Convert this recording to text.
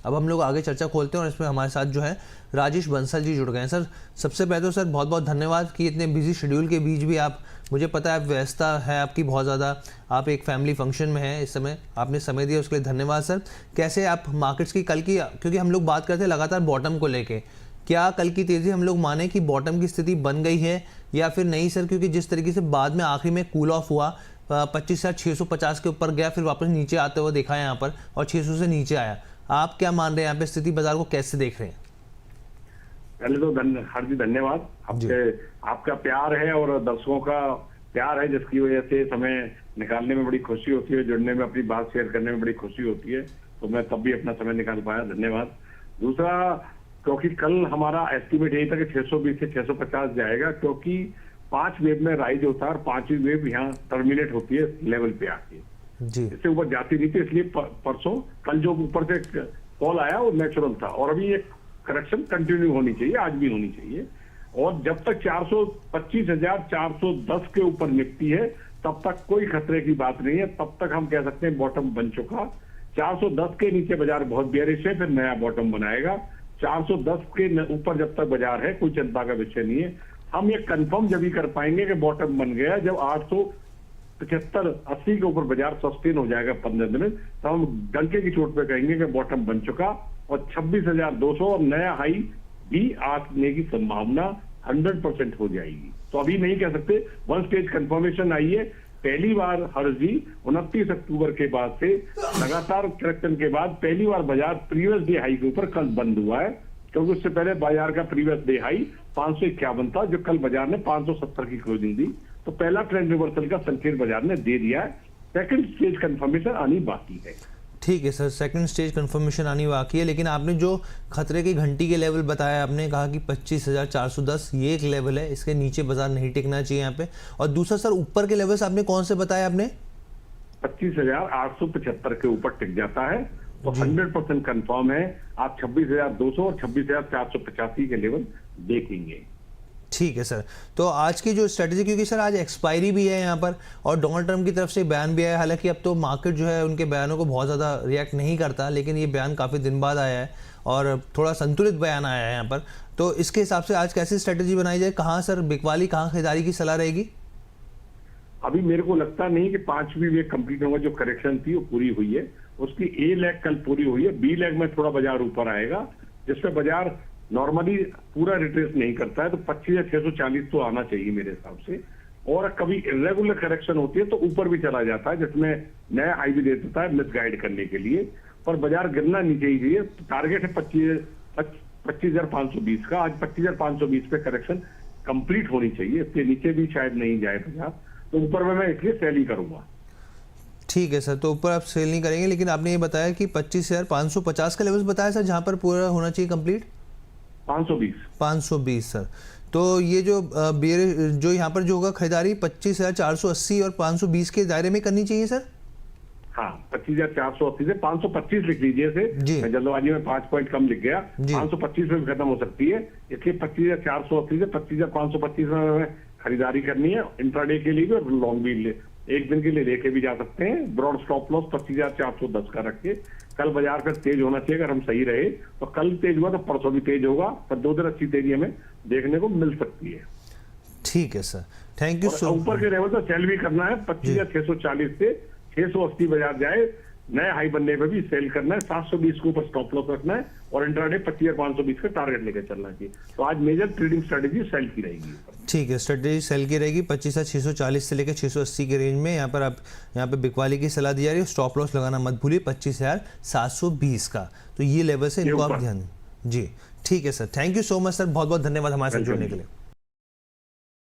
अब हम लोग आगे चर्चा खोलते हैं और इसमें हमारे साथ जो है राजेश बंसल जी जुड़ गए हैं। सर सबसे पहले तो सर बहुत बहुत धन्यवाद कि इतने बिजी शेड्यूल के बीच भी आप, मुझे पता है आप व्यस्तता है आपकी बहुत ज़्यादा, आप एक फैमिली फंक्शन में हैं इस समय, आपने समय दिया उसके लिए धन्यवाद सर। कैसे आप मार्केट्स की कल की, क्योंकि हम लोग बात करते हैं लगातार बॉटम को लेके, क्या कल की तेज़ी हम लोग माने कि बॉटम की स्थिति बन गई है या फिर नहीं सर? क्योंकि जिस तरीके से बाद में आखिरी में कूल ऑफ हुआ, 25,650 के ऊपर गया, फिर वापस नीचे आते हुए देखा है यहाँ पर और 600 से नीचे आया। आप क्या मान रहे हैं यहाँ पे स्थिति, बाजार को कैसे देख रहे हैं? पहले तो हार्दिक धन्यवाद। आपका प्यार है और दर्शकों का प्यार है जिसकी वजह से समय निकालने में बड़ी खुशी होती है, जुड़ने में, अपनी बात शेयर करने में बड़ी खुशी होती है, तो मैं तब भी अपना समय निकाल पाया, धन्यवाद। दूसरा, क्योंकि कल हमारा एस्टिमेट यही था कि 620 से 650 जाएगा, क्योंकि 5 वेव में राइज होता है और 5वीं वेव यहाँ टर्मिनेट होती है लेवल पे आके, इससे ऊपर जाती नहीं थी, इसलिए परसों कल जो ऊपर से कॉल आया वो नेचुरल था और अभी एक करेक्शन कंटिन्यू होनी चाहिए, आज भी होनी चाहिए। और जब तक 25,410 के ऊपर निफ्टी है तब तक कोई खतरे की बात नहीं है, तब तक हम कह सकते हैं बॉटम बन चुका। 410 के नीचे बाजार बहुत बेयरिश है, फिर नया बॉटम बनाएगा। 410 के ऊपर जब तक बाजार है कोई चिंता का विषय नहीं है। हम ये कंफर्म जब ही कर पाएंगे कि बॉटम बन गया जब 875-80 के ऊपर बाजार सस्टेन हो जाएगा 15 दिन में, तो हम डंके की चोट पे कहेंगे कि बॉटम बन चुका और 26,200 और नया हाई भी आने की संभावना 100% हो जाएगी। तो अभी नहीं कह सकते, वन स्टेज कंफर्मेशन आई है पहली बार हर जी 29 अक्टूबर के बाद से लगातार करेक्शन के बाद पहली बार बाजार प्रीवियस डे हाई के ऊपर कल बंद हुआ है, क्योंकि उससे पहले बाजार का प्रीवियस डे हाई 551 था जो कल बाजार ने 570 की क्लोजिंग दी। तो पहला ट्रेंड रिवर्सल का संकेत बाजार ने दे दिया है, सेकंड स्टेज कंफर्मेशन आनी बाकी है। ठीक है सर, सेकंड स्टेज कंफर्मेशन आनी बाकी है, लेकिन आपने जो खतरे की घंटी के लेवल बताया, आपने कहा कि 25,410 ये एक लेवल है, इसके नीचे बाजार नहीं टिकना चाहिए यहाँ पे। और दूसरा सर ऊपर के लेवल्स आपने कौन से बताया आपने? 25,875 के ऊपर टिक जाता है तो 100% कंफर्म है, आप 26,200 और 26,485 के लेवल देखेंगे। ठीक है सर, तो आज की जो स्ट्रेटजी, क्योंकि सर आज एक्सपायरी भी है यहाँ पर और डोनाल्ड ट्रंप की तरफ से बयान भी आया, हालांकि अब तो मार्केट जो है उनके बयानों को बहुत ज़्यादा रिएक्ट नहीं करता, लेकिन ये बयान काफ़ी दिन बाद आया है और थोड़ा संतुलित बयान आया है यहाँ पर, तो इसके हिसाब से आज कैसी स्ट्रेटजी बनाई जाए? कहाँ सर बिकवाली, कहाँ खरीदारी की सलाह रहेगी? अभी मेरे को लगता नहीं कि 5वीं वेव कंप्लीट होगा, जो करेक्शन थी वो पूरी हुई है, उसकी ए लेग कल पूरी हुई है, बी लेग में थोड़ा बाजार ऊपर आएगा, जिसमें बाजार नॉर्मली पूरा रिट्रेस नहीं करता है, तो 25,640 तो आना चाहिए मेरे हिसाब से। और कभी इरेगुलर करेक्शन होती है तो ऊपर भी चला जाता है, जिसमें नया हाई भी दे देता है मिसगाइड करने के लिए, पर बाजार गिरना नहीं चाहिए। टारगेट है 25,520 का, आज 25,520 पे करेक्शन कंप्लीट होनी चाहिए, इसके नीचे भी शायद नहीं जाए बाजार, तो ऊपर में मैं इसलिए सेल ही करूंगा। ठीक है सर, तो ऊपर आप सेल नहीं करेंगे, लेकिन आपने ये बताया कि 25,550 का लेवल बताया सर, जहां पर पूरा होना चाहिए कंप्लीट 520 सर। तो ये जो जो यहाँ पर जो होगा खरीदारी 25,480 और 520 के दायरे में करनी चाहिए सर? हाँ, 25,480 से 525 लिख लीजिए से, मैं जल्दबाजी में 5 पॉइंट कम लिख गया, 525 में भी खत्म हो सकती है, इसलिए 25,480 से 25,525 में खरीदारी करनी है, इंट्राडे के लिए भी और लॉन्ग भी एक दिन के लिए लेके भी जा सकते हैं। ब्रॉड स्टॉप लॉस 25,410 का रख के, कल बाजार फिर तेज होना चाहिए, अगर हम सही रहे तो कल तेज हुआ तो परसों भी तेज होगा, पर 2 दिन अच्छी तेजी हमें देखने को मिल सकती है। ठीक है sir, thank you so much. ऊपर के लेवल तो सेल भी करना है, 25,640 से 680 बाजार जाए, नए हाई बनने पे भी सेल करना है, 720 के ऊपर स्टॉप लॉस रखना है और इंट्राडे 25,520 का टारगेट लेकर चलना चाहिए। तो आज मेजर ट्रेडिंग स्ट्रेटेजी सेल की रहेगी। ठीक है, स्ट्रेटेजी सेल की रहेगी 25,640 से लेकर 680 के रेंज में। यहाँ पर आप यहाँ पे बिकवाली की सलाह दी जा रही है, स्टॉप लॉस लगाना मत भूलिए 25,720 का, तो ये लेवल से इनको आप ध्यान। जी ठीक है sir, thank you so much sir, बहुत बहुत धन्यवाद हमारे साथ जुड़ने के लिए।